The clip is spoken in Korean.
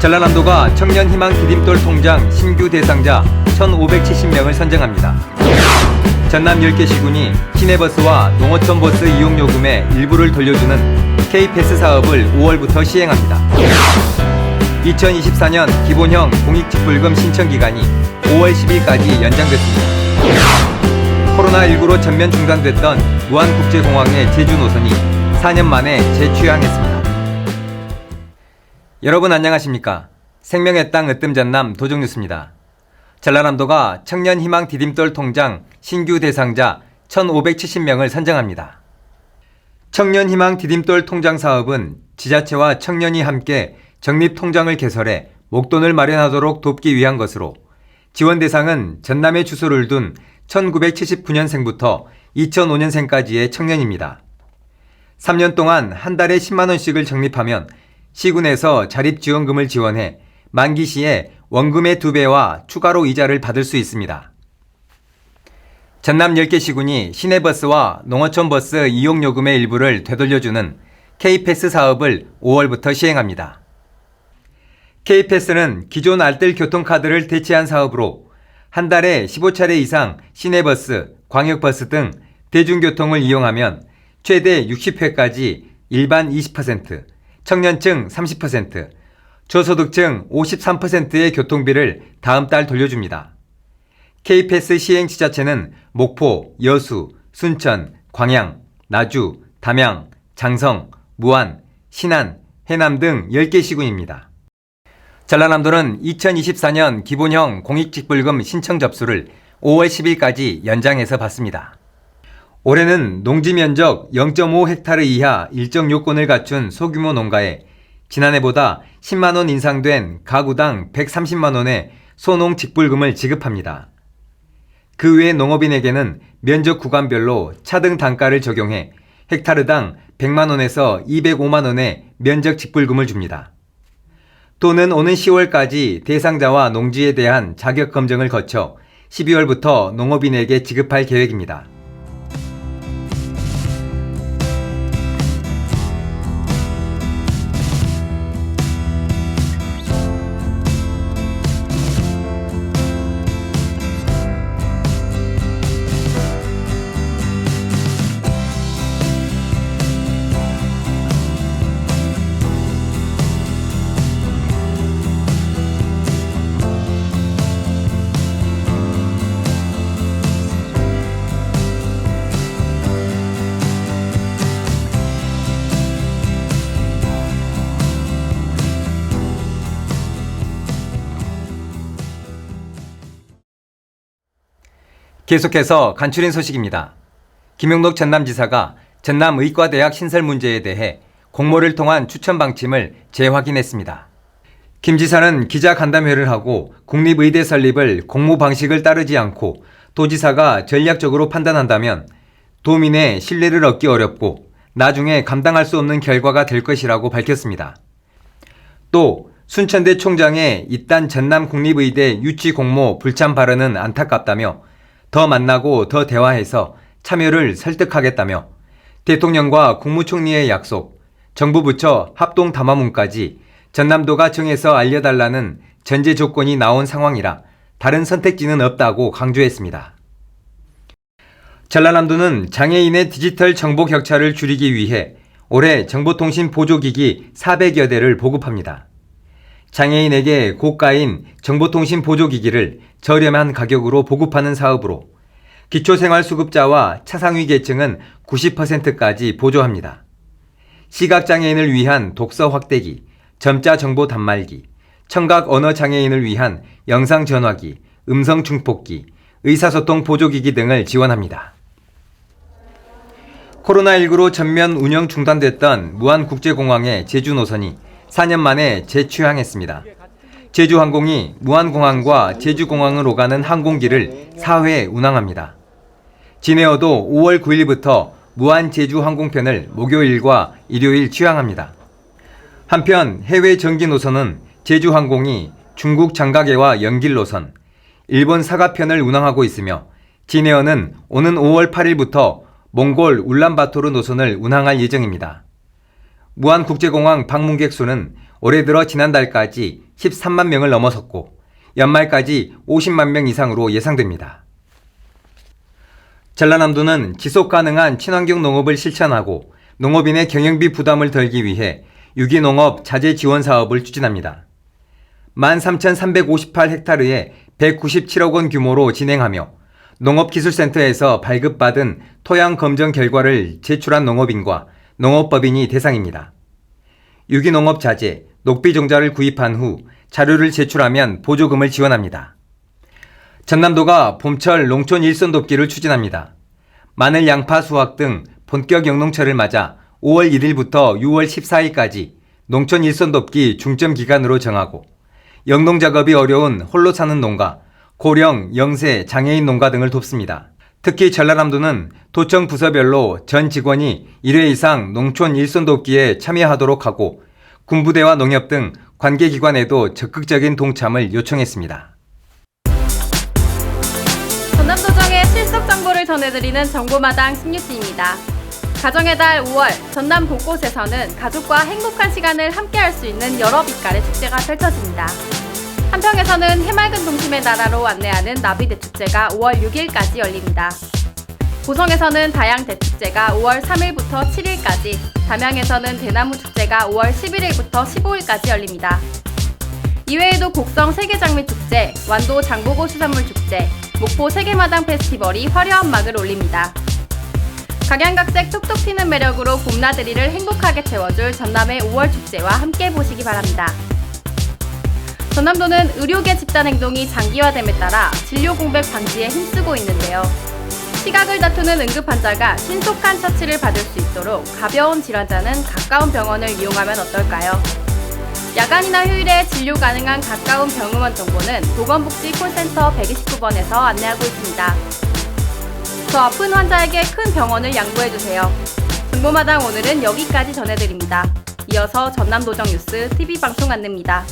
전라남도가 청년희망 디딤돌 통장 신규 대상자 1,570명을 선정합니다. 전남 10개 시군이 시내버스와 농어촌 버스 이용요금의 일부를 돌려주는 K패스 사업을 5월부터 시행합니다. 2024년 기본형 공익직불금 신청 기간이 5월 10일까지 연장됐습니다. 코로나19로 전면 중단됐던 무안국제공항의 제주 노선이 4년 만에 재취항했습니다. 여러분 안녕하십니까? 생명의 땅 으뜸전남 도종뉴스입니다. 전라남도가 청년희망 디딤돌 통장 신규 대상자 1,570명을 선정합니다. 청년희망 디딤돌 통장 사업은 지자체와 청년이 함께 적립통장을 개설해 목돈을 마련하도록 돕기 위한 것으로 지원 대상은 전남에 주소를 둔 1979년생부터 2005년생까지의 청년입니다. 3년 동안 한 달에 10만 원씩을 적립하면 시군에서 자립지원금을 지원해 만기 시에 원금의 2배와 추가로 이자를 받을 수 있습니다. 전남 10개 시군이 시내버스와 농어촌 버스 이용요금의 일부를 되돌려주는 K패스 사업을 5월부터 시행합니다. K패스는 기존 알뜰 교통카드를 대체한 사업으로 한 달에 15차례 이상 시내버스, 광역버스 등 대중교통을 이용하면 최대 60회까지 일반 20%, 청년층 30%, 저소득층 53%의 교통비를 다음 달 돌려줍니다. K패스 시행 지자체는 목포, 여수, 순천, 광양, 나주, 담양, 장성, 무안, 신안, 해남 등 10개 시군입니다. 전라남도는 2024년 기본형 공익직불금 신청 접수를 5월 10일까지 연장해서 받습니다. 올해는 농지 면적 0.5헥타르 이하 일정 요건을 갖춘 소규모 농가에 지난해보다 10만 원 인상된 가구당 130만 원의 소농 직불금을 지급합니다. 그 외 농업인에게는 면적 구간별로 차등 단가를 적용해 헥타르당 100만 원에서 205만 원의 면적 직불금을 줍니다. 또는 오는 10월까지 대상자와 농지에 대한 자격 검증을 거쳐 12월부터 농업인에게 지급할 계획입니다. 계속해서 간추린 소식입니다. 김용록 전남지사가 전남의과대학 신설 문제에 대해 공모를 통한 추천 방침을 재확인했습니다. 김 지사는 기자간담회를 하고 국립의대 설립을 공모 방식을 따르지 않고 도지사가 전략적으로 판단한다면 도민의 신뢰를 얻기 어렵고 나중에 감당할 수 없는 결과가 될 것이라고 밝혔습니다. 또 순천대 총장의 이딴 전남국립의대 유치 공모 불참 발언은 안타깝다며 더 만나고 더 대화해서 참여를 설득하겠다며 대통령과 국무총리의 약속, 정부 부처 합동 담화문까지 전남도가 정해서 알려달라는 전제 조건이 나온 상황이라 다른 선택지는 없다고 강조했습니다. 전라남도는 장애인의 디지털 정보 격차를 줄이기 위해 올해 정보통신 보조기기 400여 대를 보급합니다. 장애인에게 고가인 정보통신 보조기기를 저렴한 가격으로 보급하는 사업으로 기초생활수급자와 차상위 계층은 90%까지 보조합니다. 시각장애인을 위한 독서 확대기, 점자 정보 단말기, 청각 언어 장애인을 위한 영상 전화기, 음성 중폭기, 의사소통 보조기기 등을 지원합니다. 코로나19로 전면 운영 중단됐던 무안국제공항의 제주 노선이 4년 만에 재취항했습니다. 제주항공이 무안공항과 제주공항을 오가는 항공기를 4회 운항합니다. 진에어도 5월 9일부터 무안 제주 항공편을 목요일과 일요일 취항합니다. 한편 해외 정기 노선은 제주항공이 중국 장가계와 연길 노선, 일본 사가편을 운항하고 있으며 진에어는 오는 5월 8일부터 몽골 울란바토르 노선을 운항할 예정입니다. 무안국제공항 방문객 수는 올해 들어 지난달까지 13만 명을 넘어섰고 연말까지 50만 명 이상으로 예상됩니다. 전라남도는 지속가능한 친환경 농업을 실천하고 농업인의 경영비 부담을 덜기 위해 유기농업 자재 지원 사업을 추진합니다. 13,358헥타르에 197억 원 규모로 진행하며 농업기술센터에서 발급받은 토양 검정 결과를 제출한 농업인과 농업법인이 대상입니다. 유기농업 자재, 녹비종자를 구입한 후 자료를 제출하면 보조금을 지원합니다. 전남도가 봄철 농촌 일손 돕기를 추진합니다. 마늘, 양파, 수확 등 본격 영농철을 맞아 5월 1일부터 6월 14일까지 농촌 일손 돕기 중점 기간으로 정하고 영농 작업이 어려운 홀로 사는 농가, 고령, 영세, 장애인 농가 등을 돕습니다. 특히 전라남도는 도청 부서별로 전 직원이 1회 이상 농촌 일손 돕기에 참여하도록 하고 군부대와 농협 등 관계기관에도 적극적인 동참을 요청했습니다. 전남도정의 실속 정보를 전해드리는 정보마당 신유지입니다. 가정의 달 5월 전남 곳곳에서는 가족과 행복한 시간을 함께할 수 있는 여러 빛깔의 축제가 펼쳐집니다. 한평에서는 해맑은 동심의 나라로 안내하는 나비대축제가 5월 6일까지 열립니다. 고성에서는 다양대축제가 5월 3일부터 7일까지, 담양에서는 대나무축제가 5월 11일부터 15일까지 열립니다. 이외에도 곡성 세계장미축제, 완도 장보고 수산물축제, 목포 세계마당 페스티벌이 화려한 막을 올립니다. 각양각색 톡톡 튀는 매력으로 봄나들이를 행복하게 채워줄 전남의 5월 축제와 함께 보시기 바랍니다. 전남도는 의료계 집단 행동이 장기화됨에 따라 진료 공백 방지에 힘쓰고 있는데요. 시각을 다투는 응급 환자가 신속한 처치를 받을 수 있도록 가벼운 질환자는 가까운 병원을 이용하면 어떨까요? 야간이나 휴일에 진료 가능한 가까운 병의원 정보는 보건복지 콜센터 129번에서 안내하고 있습니다. 더 아픈 환자에게 큰 병원을 양보해주세요. 정보마당 오늘은 여기까지 전해드립니다. 이어서 전남도정 뉴스 TV방송 안내입니다.